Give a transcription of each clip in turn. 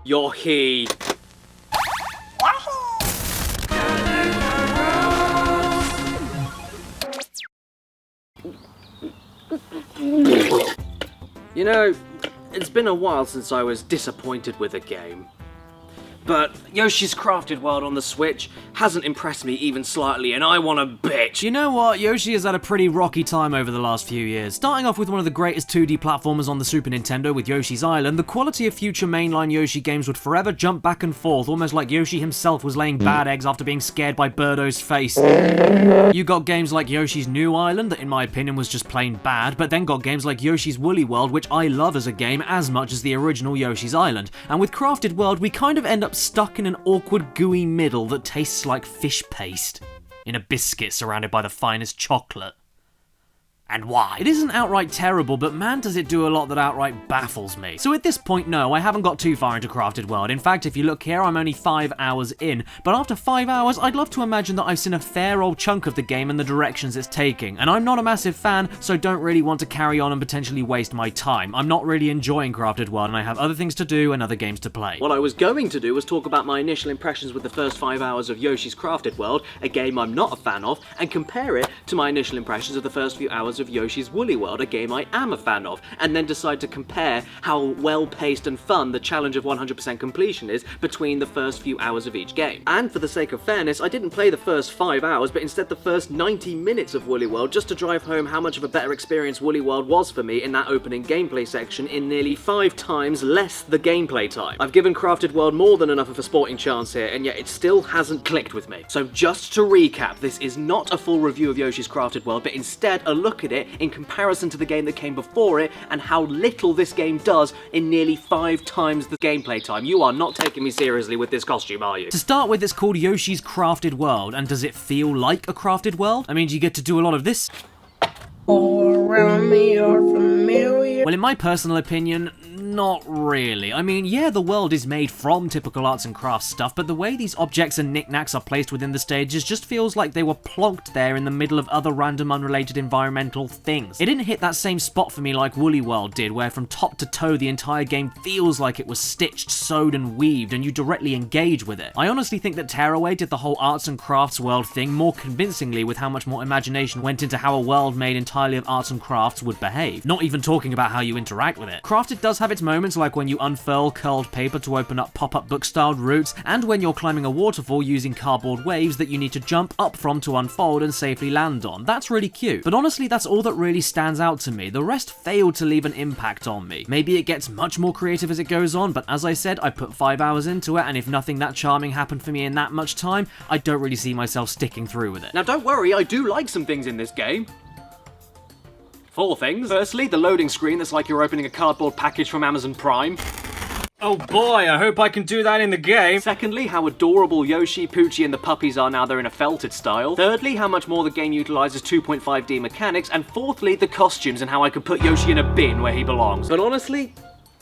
You're he. You know, it's been a while since I was disappointed with a game. But Yoshi's Crafted World on the Switch hasn't impressed me even slightly, and I want to bitch. You know what? Yoshi has had a pretty rocky time over the last few years. Starting off with one of the greatest 2D platformers on the Super Nintendo with Yoshi's Island, the quality of future mainline Yoshi games would forever jump back and forth, almost like Yoshi himself was laying bad eggs after being scared by Birdo's face. You got games like Yoshi's New Island, that in my opinion was just plain bad, but then got games like Yoshi's Woolly World, which I love as a game as much as the original Yoshi's Island. And with Crafted World, we kind of end up stuck in an awkward gooey middle that tastes like fish paste in a biscuit surrounded by the finest chocolate. And why? It isn't outright terrible, but man does it do a lot that outright baffles me. So at this point, no, I haven't got too far into Crafted World. In fact, if you look here, I'm only 5 hours in, but after 5 hours, I'd love to imagine that I've seen a fair old chunk of the game and the directions it's taking. And I'm not a massive fan, so don't really want to carry on and potentially waste my time. I'm not really enjoying Crafted World, and I have other things to do and other games to play. What I was going to do was talk about my initial impressions with the first 5 hours of Yoshi's Crafted World, a game I'm not a fan of, and compare it to my initial impressions of the first few hours of Yoshi's Woolly World, a game I am a fan of, and then decide to compare how well-paced and fun the challenge of 100% completion is between the first few hours of each game. And for the sake of fairness, I didn't play the first 5 hours, but instead the first 90 minutes of Woolly World, just to drive home how much of a better experience Woolly World was for me in that opening gameplay section in nearly 5 times less the gameplay time. I've given Crafted World more than enough of a sporting chance here, and yet it still hasn't clicked with me. So just to recap, this is not a full review of Yoshi's Crafted World, but instead a look at it in comparison to the game that came before it and how little this game does in nearly 5 times the gameplay time. You are not taking me seriously with this costume, are you? To start with, it's called Yoshi's Crafted World, and does it feel like a crafted world? I mean, do you get to do a lot of this? All around me are familiar. Well, in my personal opinion, not really. I mean, yeah, the world is made from typical arts and crafts stuff, but the way these objects and knickknacks are placed within the stages just feels like they were plonked there in the middle of other random unrelated environmental things. It didn't hit that same spot for me like Woolly World did, where from top to toe the entire game feels like it was stitched, sewed and weaved, and you directly engage with it. I honestly think that Tearaway did the whole arts and crafts world thing more convincingly with how much more imagination went into how a world made entirely of arts and crafts would behave, not even talking about how you interact with it. Crafted does have its moments, like when you unfurl curled paper to open up pop-up book-styled routes, and when you're climbing a waterfall using cardboard waves that you need to jump up from to unfold and safely land on. That's really cute. But honestly, that's all that really stands out to me. The rest failed to leave an impact on me. Maybe it gets much more creative as it goes on, but as I said, I put 5 hours into it, and if nothing that charming happened for me in that much time, I don't really see myself sticking through with it. Now don't worry, I do like some things in this game. 4 things. Firstly, the loading screen that's like you're opening a cardboard package from Amazon Prime. Oh boy, I hope I can do that in the game. Secondly, how adorable Yoshi, Poochy and the puppies are now they're in a felted style. Thirdly, how much more the game utilises 2.5D mechanics. And fourthly, the costumes and how I could put Yoshi in a bin where he belongs. But honestly,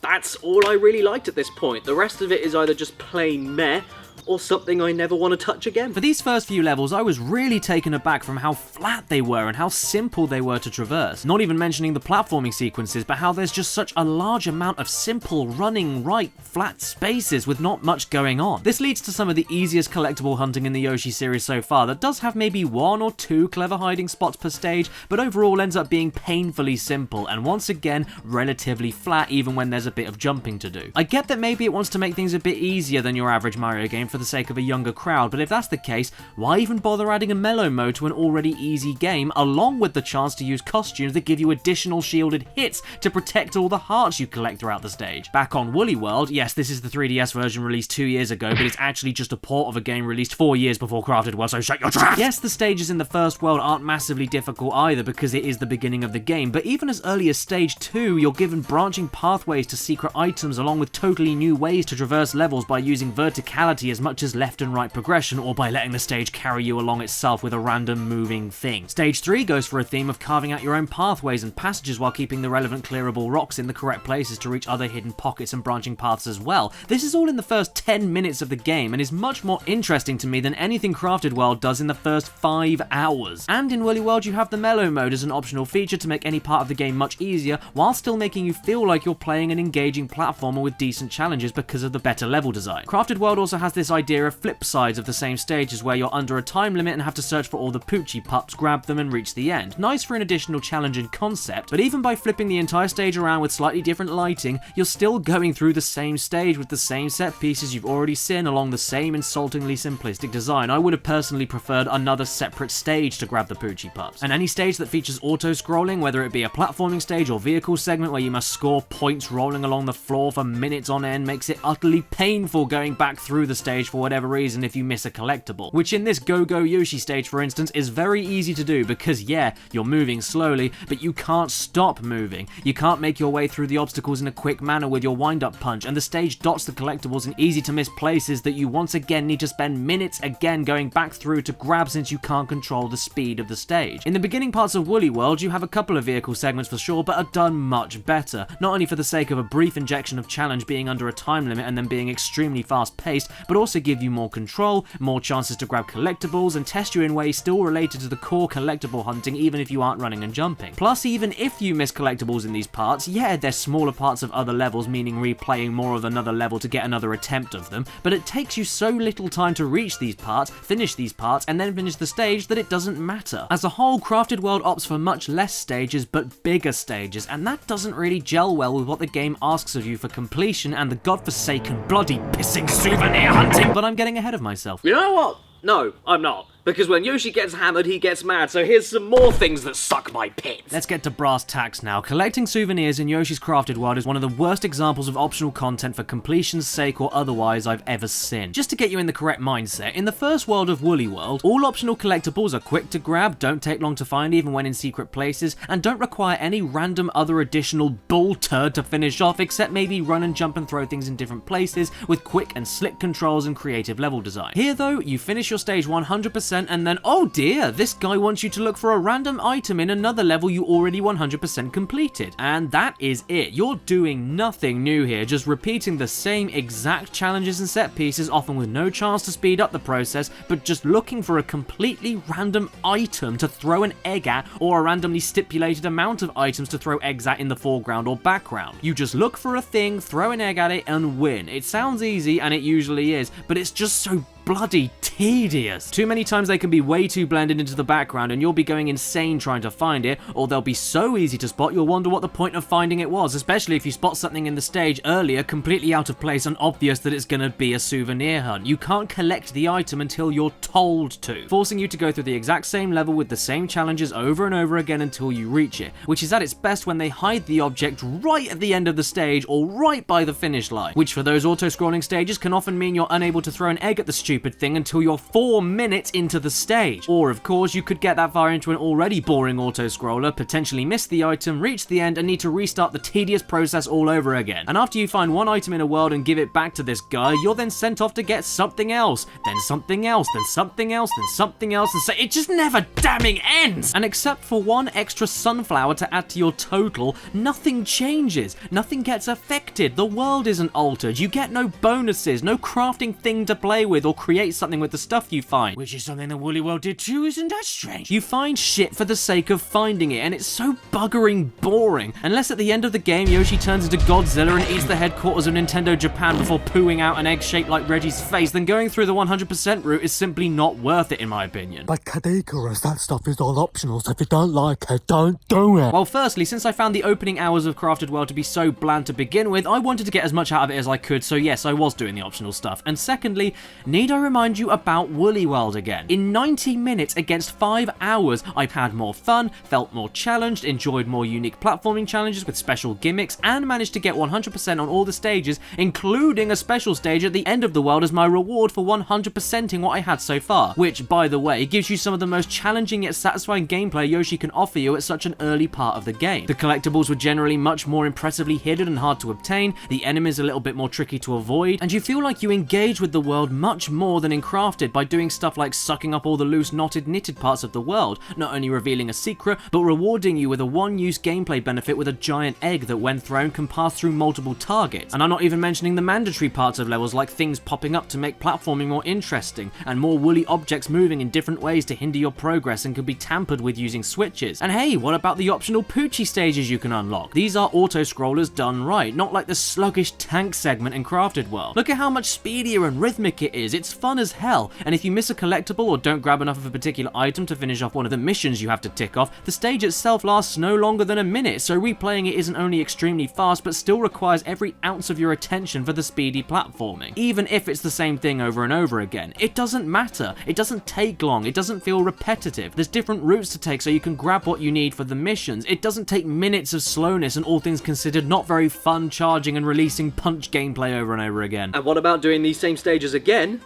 that's all I really liked at this point. The rest of it is either just plain meh, or something I never want to touch again. For these first few levels, I was really taken aback from how flat they were and how simple they were to traverse. Not even mentioning the platforming sequences, but how there's just such a large amount of simple, running, right, flat spaces with not much going on. This leads to some of the easiest collectible hunting in the Yoshi series so far that does have maybe 1 or 2 clever hiding spots per stage, but overall ends up being painfully simple and once again relatively flat even when there's a bit of jumping to do. I get that maybe it wants to make things a bit easier than your average Mario game for the sake of a younger crowd, but if that's the case, why even bother adding a mellow mode to an already easy game, along with the chance to use costumes that give you additional shielded hits to protect all the hearts you collect throughout the stage? Back on Woolly World, yes, this is the 3DS version released 2 years ago, but it's actually just a port of a game released 4 years before Crafted World, so shut your trap! Yes, the stages in the first world aren't massively difficult either because it is the beginning of the game, but even as early as stage 2, you're given branching pathways to secret items along with totally new ways to traverse levels by using verticality as much much as left and right progression or by letting the stage carry you along itself with a random moving thing. Stage 3 goes for a theme of carving out your own pathways and passages while keeping the relevant clearable rocks in the correct places to reach other hidden pockets and branching paths as well. This is all in the first 10 minutes of the game and is much more interesting to me than anything Crafted World does in the first 5 hours. And in Woolly World you have the mellow mode as an optional feature to make any part of the game much easier while still making you feel like you're playing an engaging platformer with decent challenges because of the better level design. Crafted World also has this idea of flip sides of the same stages where you're under a time limit and have to search for all the Poochy pups, grab them and reach the end. Nice for an additional challenge and concept, but even by flipping the entire stage around with slightly different lighting, you're still going through the same stage with the same set pieces you've already seen along the same insultingly simplistic design. I would have personally preferred another separate stage to grab the Poochy pups. And any stage that features auto-scrolling, whether it be a platforming stage or vehicle segment where you must score points rolling along the floor for minutes on end, makes it utterly painful going back through the stage for whatever reason if you miss a collectible. Which in this Go-Go Yoshi stage, for instance, is very easy to do because yeah, you're moving slowly, but you can't stop moving. You can't make your way through the obstacles in a quick manner with your wind-up punch, and the stage dots the collectibles in easy to miss places that you once again need to spend minutes again going back through to grab since you can't control the speed of the stage. In the beginning parts of Woolly World, you have a couple of vehicle segments for sure, but are done much better. Not only for the sake of a brief injection of challenge being under a time limit and then being extremely fast-paced, but also give you more control, more chances to grab collectibles, and test you in ways still related to the core collectible hunting even if you aren't running and jumping. Plus, even if you miss collectibles in these parts, yeah, they're smaller parts of other levels, meaning replaying more of another level to get another attempt of them, but it takes you so little time to reach these parts, finish these parts, and then finish the stage that it doesn't matter. As a whole, Crafted World opts for much less stages, but bigger stages, and that doesn't really gel well with what the game asks of you for completion and the godforsaken bloody pissing souvenir hunting, but I'm getting ahead of myself. You know what? No, I'm not. Because when Yoshi gets hammered, he gets mad, so here's some more things that suck my pits. Let's get to brass tacks now. Collecting souvenirs in Yoshi's Crafted World is one of the worst examples of optional content for completion's sake or otherwise I've ever seen. Just to get you in the correct mindset, in the first world of Woolly World, all optional collectibles are quick to grab, don't take long to find even when in secret places, and don't require any random other additional bull turd to finish off, except maybe run and jump and throw things in different places with quick and slick controls and creative level design. Here though, you finish your stage 100% and then, oh dear, this guy wants you to look for a random item in another level you already 100% completed. And that is it. You're doing nothing new here, just repeating the same exact challenges and set pieces, often with no chance to speed up the process, but just looking for a completely random item to throw an egg at, or a randomly stipulated amount of items to throw eggs at in the foreground or background. You just look for a thing, throw an egg at it, and win. It sounds easy, and it usually is, but it's just so bloody tedious. Too many times they can be way too blended into the background and you'll be going insane trying to find it, or they'll be so easy to spot you'll wonder what the point of finding it was, especially if you spot something in the stage earlier completely out of place and obvious that it's gonna be a souvenir hunt. You can't collect the item until you're told to, forcing you to go through the exact same level with the same challenges over and over again until you reach it, which is at its best when they hide the object right at the end of the stage or right by the finish line, which for those auto-scrolling stages can often mean you're unable to throw an egg at the stupid thing until you're 4 minutes into the stage. Or of course you could get that far into an already boring auto-scroller, potentially miss the item, reach the end and need to restart the tedious process all over again. And after you find one item in a world and give it back to this guy, you're then sent off to get something else, then something else, then something else, then something else, and so it just never damning ends! And except for one extra sunflower to add to your total, nothing changes, nothing gets affected, the world isn't altered, you get no bonuses, no crafting thing to play with or create something with the stuff you find. Which is something the Woolly World did too, isn't that strange? You find shit for the sake of finding it, and it's so buggering boring. Unless at the end of the game, Yoshi turns into Godzilla and eats the headquarters of Nintendo Japan before pooing out an egg shaped like Reggie's face, then going through the 100% route is simply not worth it in my opinion. But Caddicarus, that stuff is all optional, so if you don't like it, don't do it. Well, firstly, since I found the opening hours of Crafted World to be so bland to begin with, I wanted to get as much out of it as I could, so yes, I was doing the optional stuff. And secondly, need I remind you about Woolly World again? In 90 minutes against 5 hours, I've had more fun, felt more challenged, enjoyed more unique platforming challenges with special gimmicks, and managed to get 100% on all the stages, including a special stage at the end of the world as my reward for 100%ing what I had so far, which, by the way, gives you some of the most challenging yet satisfying gameplay Yoshi can offer you at such an early part of the game. The collectibles were generally much more impressively hidden and hard to obtain, the enemies a little bit more tricky to avoid, and you feel like you engage with the world much more more than in Crafted by doing stuff like sucking up all the loose knotted parts of the world, not only revealing a secret, but rewarding you with a one-use gameplay benefit with a giant egg that when thrown can pass through multiple targets. And I'm not even mentioning the mandatory parts of levels like things popping up to make platforming more interesting, and more woolly objects moving in different ways to hinder your progress and can be tampered with using switches. And hey, what about the optional Poochy stages you can unlock? These are auto-scrollers done right, not like the sluggish tank segment in Crafted World. Look at how much speedier and rhythmic it is, it's fun as hell, and if you miss a collectible or don't grab enough of a particular item to finish off one of the missions you have to tick off, the stage itself lasts no longer than a minute, so replaying it isn't only extremely fast but still requires every ounce of your attention for the speedy platforming. Even if it's the same thing over and over again, it doesn't matter, it doesn't take long, it doesn't feel repetitive, there's different routes to take so you can grab what you need for the missions, it doesn't take minutes of slowness and all things considered not very fun charging and releasing punch gameplay over and over again. And what about doing these same stages again,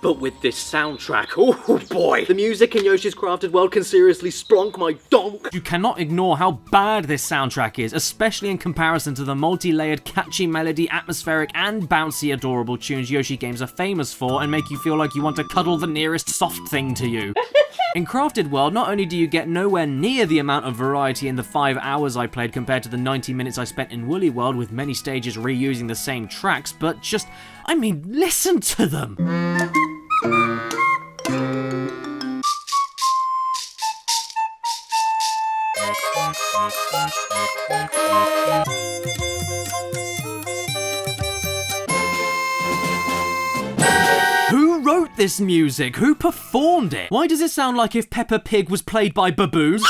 but with this soundtrack? Oh boy! The music in Yoshi's Crafted World can seriously splonk my donk! You cannot ignore how bad this soundtrack is, especially in comparison to the multi-layered, catchy melody, atmospheric, and bouncy, adorable tunes Yoshi games are famous for and make you feel like you want to cuddle the nearest soft thing to you. In Crafted World, not only do you get nowhere near the amount of variety in the 5 hours I played compared to the 90 minutes I spent in Woolly World with many stages reusing the same tracks, but just, I mean, listen to them! Who wrote this music? Who performed it? Why does it sound like if Peppa Pig was played by baboons?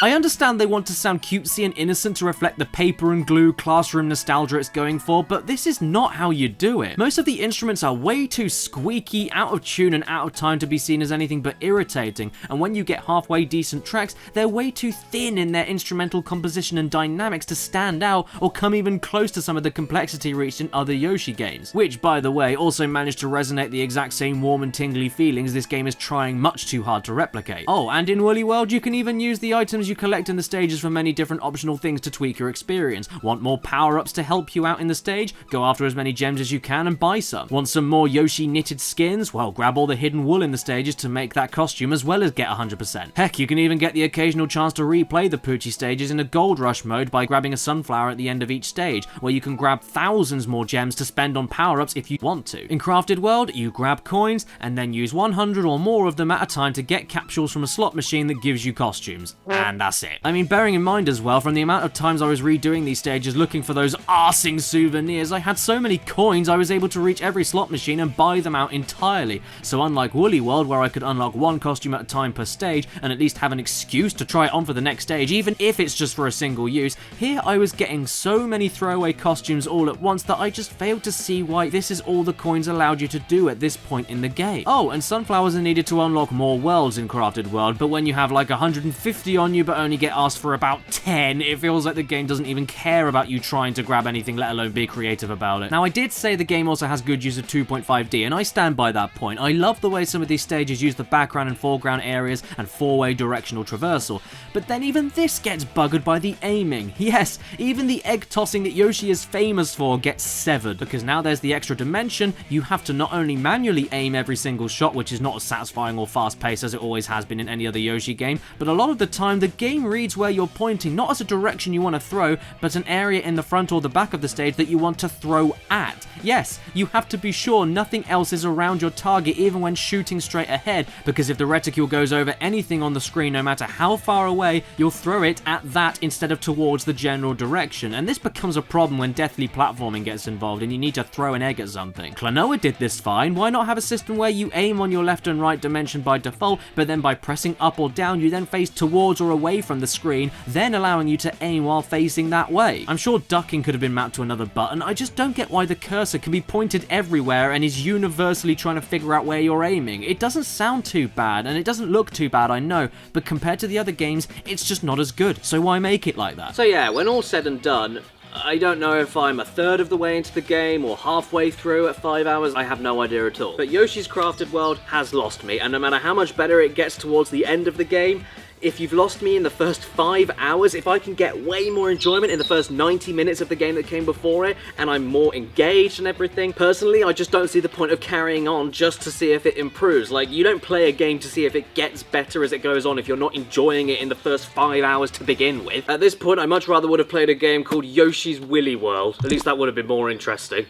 I understand they want to sound cutesy and innocent to reflect the paper and glue classroom nostalgia it's going for, but this is not how you do it. Most of the instruments are way too squeaky, out of tune and out of time to be seen as anything but irritating, and when you get halfway decent tracks, they're way too thin in their instrumental composition and dynamics to stand out or come even close to some of the complexity reached in other Yoshi games, which, by the way, also managed to resonate the exact same warm and tingly feelings this game is trying much too hard to replicate. Oh, and in Woolly World, you can even use the items you collect in the stages for many different optional things to tweak your experience. Want more power-ups to help you out in the stage? Go after as many gems as you can and buy some. Want some more Yoshi knitted skins? Well, grab all the hidden wool in the stages to make that costume as well as get 100%. Heck, you can even get the occasional chance to replay the Poochy stages in a gold rush mode by grabbing a sunflower at the end of each stage, where you can grab thousands more gems to spend on power-ups if you want to. In Crafted World, you grab coins and then use 100 or more of them at a time to get capsules from a slot machine that gives you costumes. And that's it. I mean, bearing in mind as well, from the amount of times I was redoing these stages looking for those arsing souvenirs, I had so many coins I was able to reach every slot machine and buy them out entirely. So unlike Woolly World, where I could unlock one costume at a time per stage and at least have an excuse to try it on for the next stage, even if it's just for a single use, here I was getting so many throwaway costumes all at once that I just failed to see why this is all the coins allowed you to do at this point in the game. Oh, and sunflowers are needed to unlock more worlds in Crafted World, but when you have like 150 on you but only get asked for about 10, it feels like the game doesn't even care about you trying to grab anything, let alone be creative about it. Now, I did say the game also has good use of 2.5D, and I stand by that point. I love the way some of these stages use the background and foreground areas and four-way directional traversal, but then even this gets buggered by the aiming. Yes, even the egg tossing that Yoshi is famous for gets severed, because now there's the extra dimension, you have to not only manually aim every single shot, which is not as satisfying or fast-paced as it always has been in any other Yoshi game, but a lot of the time the game reads where you're pointing not as a direction you want to throw, but an area in the front or the back of the stage that you want to throw at. Yes, you have to be sure nothing else is around your target even when shooting straight ahead, because if the reticule goes over anything on the screen, no matter how far away, you'll throw it at that instead of towards the general direction, and this becomes a problem when deathly platforming gets involved and you need to throw an egg at something. Klonoa did this fine. Why not have a system where you aim on your left and right dimension by default, but then by pressing up or down you then face towards or away from the screen, then allowing you to aim while facing that way? I'm sure ducking could have been mapped to another button. I just don't get why the cursor can be pointed everywhere and is universally trying to figure out where you're aiming. It doesn't sound too bad, and it doesn't look too bad, I know, but compared to the other games, it's just not as good, so why make it like that? So yeah, when all's said and done, I don't know if I'm a third of the way into the game or halfway through at 5 hours, I have no idea at all. But Yoshi's Crafted World has lost me, and no matter how much better it gets towards the end of the game, if you've lost me in the first 5 hours, if I can get way more enjoyment in the first 90 minutes of the game that came before it, and I'm more engaged and everything, personally, I just don't see the point of carrying on just to see if it improves. Like, you don't play a game to see if it gets better as it goes on if you're not enjoying it in the first 5 hours to begin with. At this point, I much rather would have played a game called Yoshi's Woolly World. At least that would have been more interesting.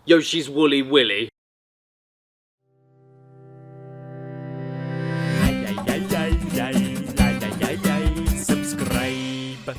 Yoshi's Woolly Willy.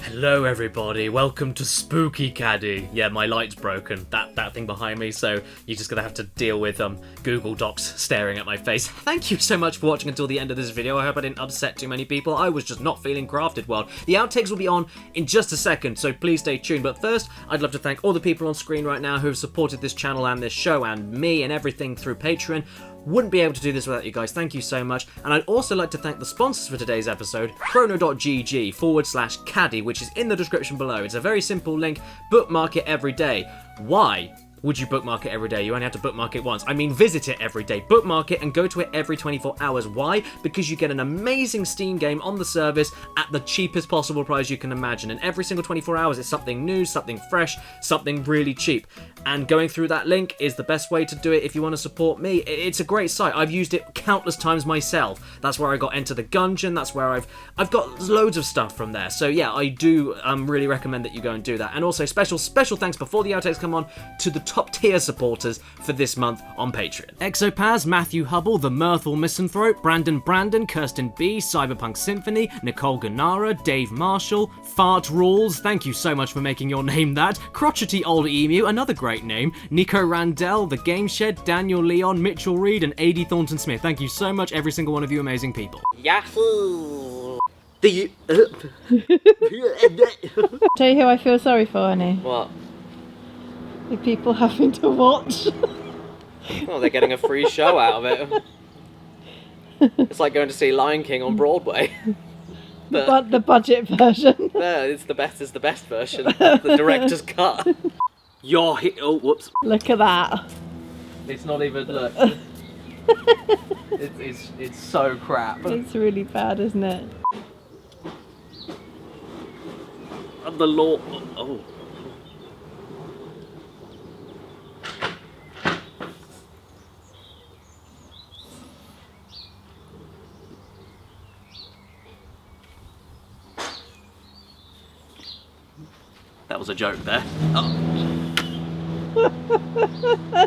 Hello everybody, welcome to Spooky Caddy. Yeah, my light's broken, that thing behind me, so you're just gonna have to deal with Google Docs staring at my face. Thank you so much for watching until the end of this video. I hope I didn't upset too many people. I was just not feeling Crafted World. The outtakes will be on in just a second, so please stay tuned. But first, I'd love to thank all the people on screen right now who have supported this channel and this show and me and everything through Patreon. Wouldn't be able to do this without you guys, thank you so much. And I'd also like to thank the sponsors for today's episode, chrono.gg/caddy, which is in the description below. It's a very simple link, bookmark it every day. Why would you bookmark it every day? You only have to bookmark it once. I mean, visit it every day, bookmark it, and go to it every 24 hours. Why? Because you get an amazing Steam game on the service at the cheapest possible price you can imagine. And every single 24 hours, it's something new, something fresh, something really cheap. And going through that link is the best way to do it if you want to support me. It's a great site. I've used it countless times myself. That's where I got Enter the Gungeon. That's where I've got loads of stuff from there. So yeah, I do really recommend that you go and do that. And also special thanks before the outtakes come on to the top tier supporters for this month on Patreon. Exopaz, Matthew Hubble, The Mirthful Misanthrope, Brandon, Kirsten B, Cyberpunk Symphony, Nicole Ganara, Dave Marshall, Fart Rules, thank you so much for making your name that, Crotchety Old Emu, another great name, Nico Randell, The Game Shed, Daniel Leon, Mitchell Reed, and A.D. Thornton Smith. Thank you so much, every single one of you amazing people. Yahoo! Tell you who I feel sorry for, honey. What? The people having to watch. Oh, they're getting a free show out of it. It's like going to see Lion King on Broadway. But the budget version. No, it's the best version. The director's cut. Oh, whoops. Look at that. It's not even, look. It's so crap. It's really bad, isn't it? The law. Oh. That was a joke there. Oh.